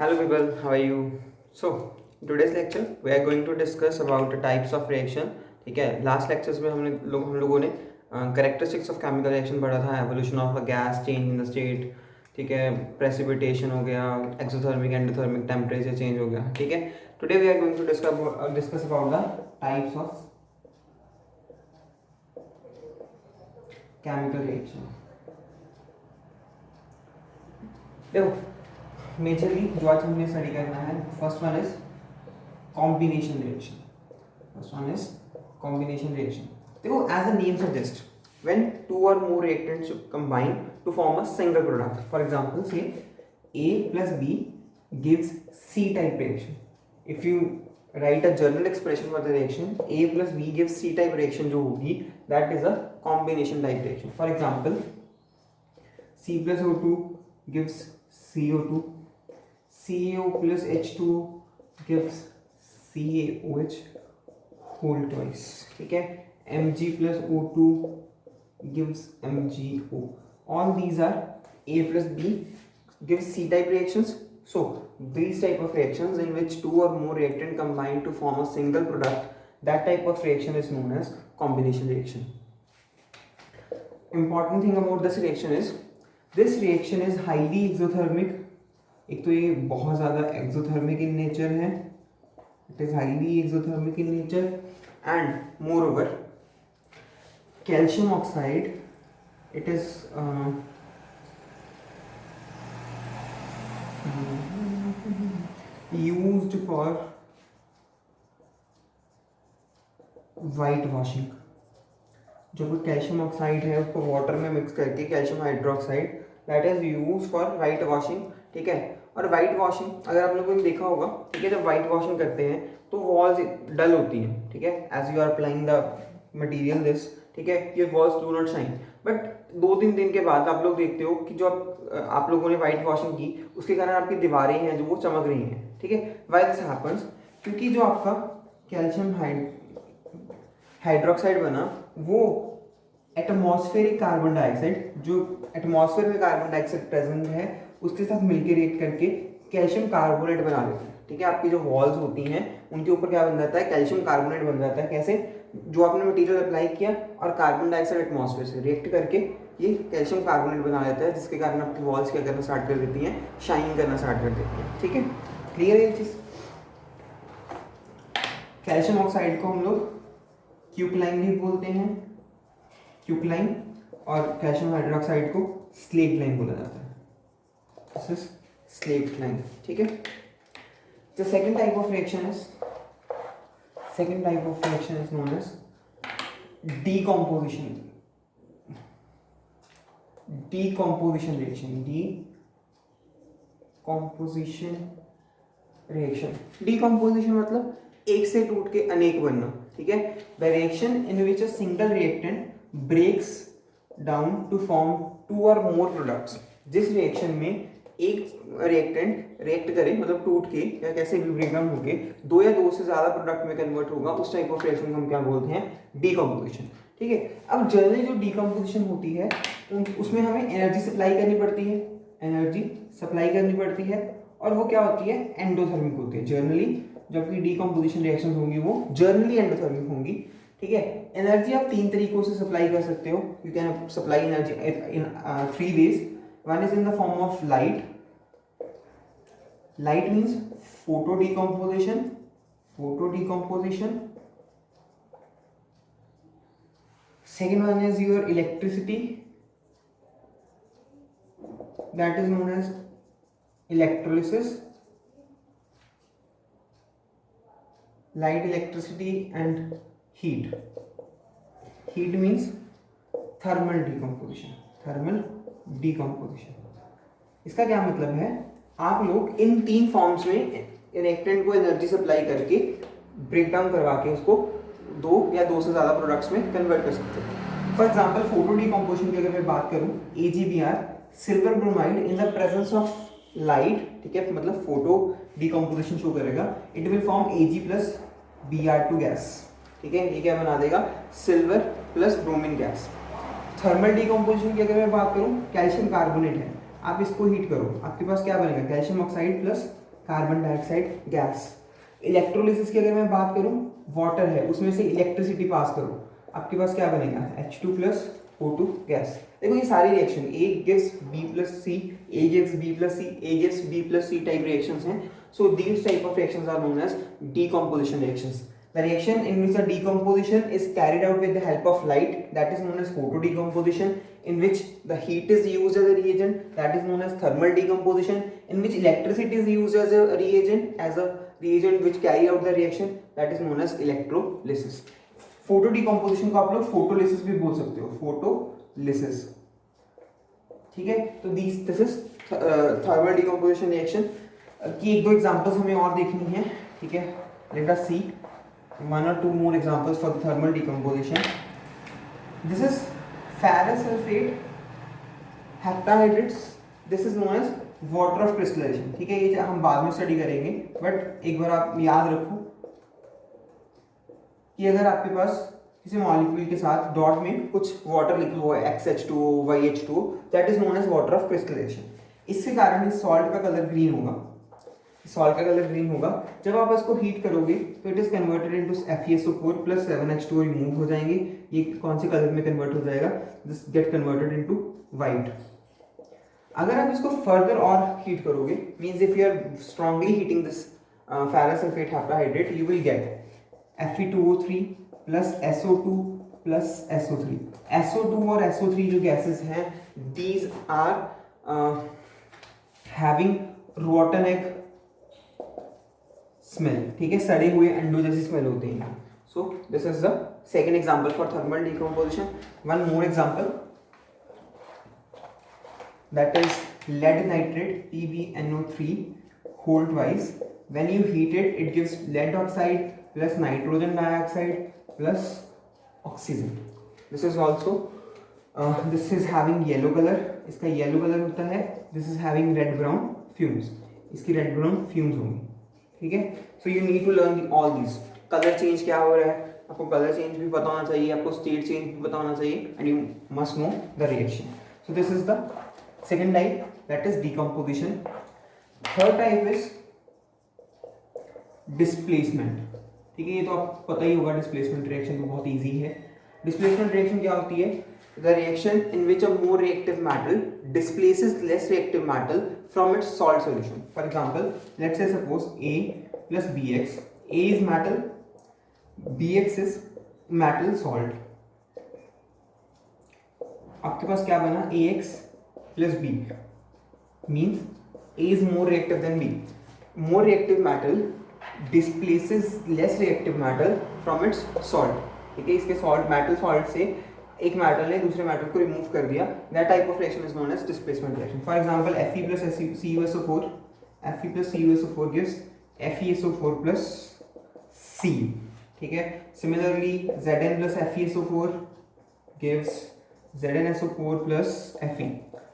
Hello people, how are you? So, in today's lecture we are going to discuss about the types of reaction. ठीक है, last lectures में हम लोगों ने characteristics of chemical reaction पढ़ा था, evolution of a gas, change in the state, ठीक है, प्रेसिपिटेशन हो गया, एक्सोथर्मिक एंडोथर्मिक टेम्परेचर चेंज हो गया, ठीक है. Today we are going to discuss about the types of chemical reaction. देखो मेजरली जो आज हमने स्टडी करना है, first one is combination reaction. First one is combination reaction. देखो as the name suggest, when two और more reactants combine to form a single product. For example से A plus B gives C type reaction. If you write a general expression for the reaction, A plus B gives C type reaction जो होगी, that is a combination type reaction. For example, C plus O2 gives CO2, CaO plus H2 gives CaOH whole twice. ठीक है, Mg plus O2 gives MgO. All these are A plus B gives C type reactions. So these type of reactions in which two or more reactant combine to form a single product, that type of reaction is known as combination reaction. Important thing about this reaction is this reaction is highly exothermic. एक तो ये बहुत ज़्यादा exothermic in nature है, it is highly exothermic in nature, and moreover calcium oxide, it is used for white washing. जो calcium oxide है उसको water में मिक्स करके calcium hydroxide, that is use for white washing. ठीक है, और white washing अगर आप लोगों ने देखा होगा, ठीक है, जब वाइट वॉशिंग करते हैं तो वॉल्स डल होती हैं. ठीक है, as you are applying the material this, ठीक है, ये walls do not shine. But 2-3 दिन के बाद आप लोग देखते हो कि जो आप लोगों ने वाइट वॉशिंग की उसके कारण आपकी दीवारें हैं जो वो चमक रही हैं. ठीक है, व्हाई दिस हैपेंस? क्योंकि जो आपका कैल्शियम हाइड्रोक्साइड बना वो एटमॉस्फेरिक कार्बन डाइऑक्साइड, जो एटमॉस्फेयर में कार्बन डाइऑक्साइड प्रेजेंट है उसके साथ मिलकर रिएक्ट करके कैल्शियम कार्बोनेट बना देते हैं. ठीक है, आपकी जो वॉल्स होती हैं उनके ऊपर क्या बन जाता है, कैल्शियम कार्बोनेट बन जाता है. कैसे? जो आपने मटेरियल अप्लाई किया और कार्बन डाइऑक्साइड एटमॉस्फेयर से रिएक्ट करके ये कैल्शियम कार्बोनेट बना देता है, जिसके कारण आपकी वॉल्स क्या करना स्टार्ट कर देती हैं, शाइन करना स्टार्ट कर देती हैं. ठीक है, क्लियर है ये चीज़? कैल्शियम ऑक्साइड को हम लोग क्यूक्लाइन भी बोलते हैं, क्यूक्लाइन, और कैल्शियम हाइड्रोक्साइड को स्लेट लाइन बोला जाता है. This is slaked lime. ठीक है, the second type of reaction is known as decomposition reaction. Decomposition मतलब एक से टूट के अनेक बनना. ठीक है, the reaction in which a single reactant breaks down to form 2 और मोर प्रोडक्ट्स. जिस रिएक्शन में एक रिएक्टेंट रिएक्ट करे, मतलब टूट के या कैसे भी ब्रेक डाउन होके 2 या 2 से ज़्यादा प्रोडक्ट में कन्वर्ट होगा, उस टाइप ऑफ रिएक्शन को हम क्या बोलते हैं, डीकम्पोजिशन. ठीक है, अब जनरली जो डीकम्पोजिशन होती है उसमें हमें एनर्जी सप्लाई करनी पड़ती है, और वो क्या होती है, एंडोथर्मिक होती है जनरली. जबकि डीकम्पोजिशन रिएक्शंस होंगी वो जनरली एंडोथर्मिक होंगी. ठीक है, एनर्जी आप 3 तरीकों से सप्लाई कर सकते हो. You can supply energy in 3 ways. One is in the form of light. Light means photo decomposition. Second one is your electricity. That is known as electrolysis. Light, electricity and heat. Heat means thermal decomposition. इसका क्या मतलब है, आप लोग इन 3 forms में reactant को energy supply करके break down करवा के उसको 2 या 2 से ज़्यादा प्रोडक्ट्स में कन्वर्ट कर सकते हैं. फॉर एग्जांपल फोटो डिकम्पोजिशन की अगर मैं बात करूं, AgBr silver bromide in the presence of light. ठीक है, मतलब फोटो डिकम्पोजिशन शो करेगा, it will form Ag plus Br2 gas. ठीक है, ये क्या बना देगा, silver plus bromine gas. Thermal decomposition की अगर मैं बात करूं, कैल्शियम कार्बोनेट है, आप इसको हीट करो, आपके पास क्या बनेगा, calcium oxide plus carbon dioxide gas. Electrolysis की अगर मैं बात करूं, वाटर है उसमें से इलेक्ट्रिसिटी पास करो, आपके पास क्या बनेगा H2 प्लस O2 गैस। देखो ये सारी reaction A gives B plus C, A gives B plus C, A gives B plus C type reactions हैं। So these type of reactions are known as decomposition reactions. The reaction in which the decomposition is carried out with the help of light, that is known as photodecomposition. In which the heat is used as a reagent, that is known as thermal decomposition. In which electricity is used as a reagent which carry out the reaction, that is known as electrolysis. Photo decomposition को आप लोग photolysis भी बोल सकते हो, photolysis, ठीक है। तो this is thermal decomposition reaction की एक दो एग्जांपल्स हमें और देखनी है, ठीक है। लेट अस सी वन और two more examples for the thermal decomposition. This is ferrous sulphate heptahydrates, this is known as water of crystallisation, ठीक है। ये हम बाद में स्टडी करेंगे, बट एक बार आप याद रखो कि अगर आपके पास किसी मॉलिक्यूल के साथ डॉट में कुछ वाटर लिखा हुआ है XH2O, YH2O, that is known as water of crystallisation. इसके कारण इस सॉल्ट का कलर ग्रीन होगा, सॉल्ट का कलर ग्रीन होगा। जब आप इसको हीट करोगे तो it is converted into FeSO4 plus 7H2O remove हो जाएंगे। ये कौन से कलर में कन्वर्ट हो जाएगा, this get converted into white. अगर आप इसको फर्दर और हीट करोगे, means if you are strongly heating this ferrous sulphate heptahydrate, you will get Fe2O3 plus SO2 plus SO3। SO2 और SO3 जो गैसेस हैं, these are having rotten egg smell, ठीक है, सड़े हुए अंडों जैसी स्मेल होते हैं। So this is the second example for thermal decomposition. One more example, that is lead nitrate PbNO3 whole twice. When you heat it, it gives lead oxide plus nitrogen dioxide plus oxygen. This is also this is having yellow color, इसका yellow color होता है। This is having red brown fumes, इसकी red brown fumes होंगी, ठीक है। So you need to learn all these. Color change क्या हो रहा है, आपको color change भी पता होना चाहिए, आपको state change भी पता होना चाहिए, and you must know the reaction. So this is the second type, that is decomposition. Third type is displacement, ठीक है। ये तो आपको पता ही होगा, डिस्प्लेसमेंट रिएक्शन तो बहुत इजी है। डिस्प्लेसमेंट रिएक्शन क्या होती है, the reaction in which a more reactive metal displaces less reactive metal from its salt solution. For example, let's say suppose A plus BX, A is metal, BX is metal salt। आपके पास क्या बना, AX plus B means A is more reactive than B. More reactive metal displaces less reactive metal from its salt, ठीक है। इसके salt, metal salt से एक metal ने दूसरे मेटल को रिमूव कर दिया, that type of reaction is known as displacement reaction. For example, Fe plus CuSO4, Fe plus CuSO4 gives FeSO4 plus C, ठीक है। Similarly Zn plus FeSO4 gives ZnSO4 plus Fe.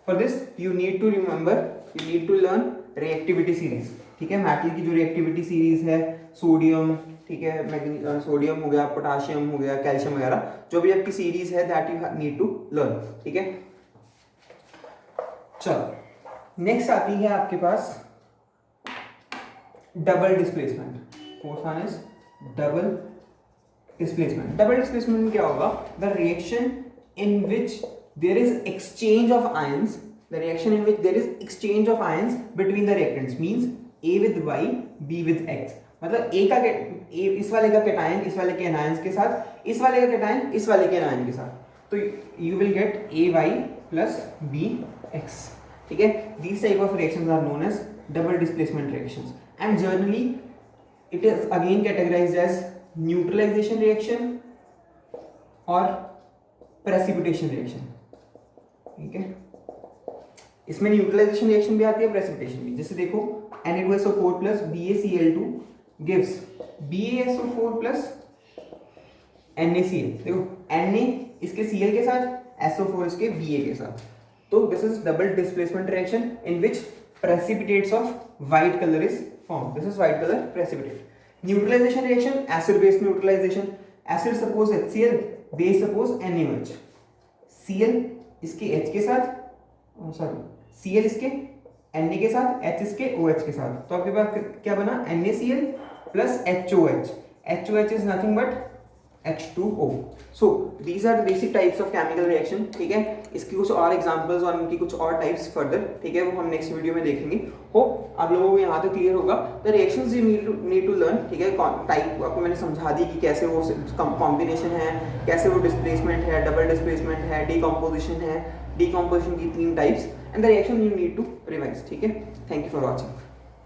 For this you need to remember, you need to learn reactivity series, ठीक है। Metal की जो reactivity series है, sodium, ठीक है, sodium हो गया, पोटाशियम हो गया, कैल्शियम वगैरह, जो भी आपकी सीरीज है, that you need to learn, ठीक है। चलो नेक्स्ट आती है आपके पास double displacement. Fourth one is double displacement. Double displacement में क्या होगा, the reaction in which there is exchange of ions, the reaction in which there is exchange of ions between the reactants, means A with Y, B with X। मतलब A का इस वाले का cation इस वाले के एनायंस के साथ, इस वाले का कैटायन इस वाले के एनायन के साथ, तो you will get AY plus BX, ठीक है। These type of reactions are known as double displacement reactions, and generally it is again categorized as neutralization reaction और प्रेसिपिटेशन रिएक्शन, ठीक है। इसमें न्यूट्रलाइजेशन रिएक्शन भी आती है, प्रेसिपिटेशन भी। जैसे देखो, Na2SO4 plus BaCl2 gives BaSO4 plus NaCl। देखो Na इसके Cl के साथ, SO4 इसके Ba के साथ, तो this is double displacement reaction in which precipitates of white colour is form. This is white colour precipitate. Neutralisation reaction, acid base neutralisation. Acid suppose HCl, base suppose NaOH। Cl इसके H के साथ, sorry Cl इसके Na के साथ, H इसके, OH के साथ, तो आपके पास क्या बना, NaCl plus HOH. HOH is nothing but H2O. So these are the basic types of chemical reaction. ठीक है, इसकी कुछ और एग्जांपल्स और इनकी कुछ और टाइप्स फर्दर, ठीक है, वो हम नेक्स्ट वीडियो में देखेंगे. होप आप लोगों को यहाँ तक क्लियर होगा. The reactions you need to learn, ठीक है, टाइप आपको मैंने समझा दी कि कैसे वो कॉम्बिनेशन है, कैसे वो डिस्प्लेसमेंट है, डबल डिस्प्लेसमेंट है, डीकम्पोजिशन है, डीकम्पोजिशन की 3 types, and the reaction you need to revise. ठीक है, थैंक यू फॉर वॉचिंग.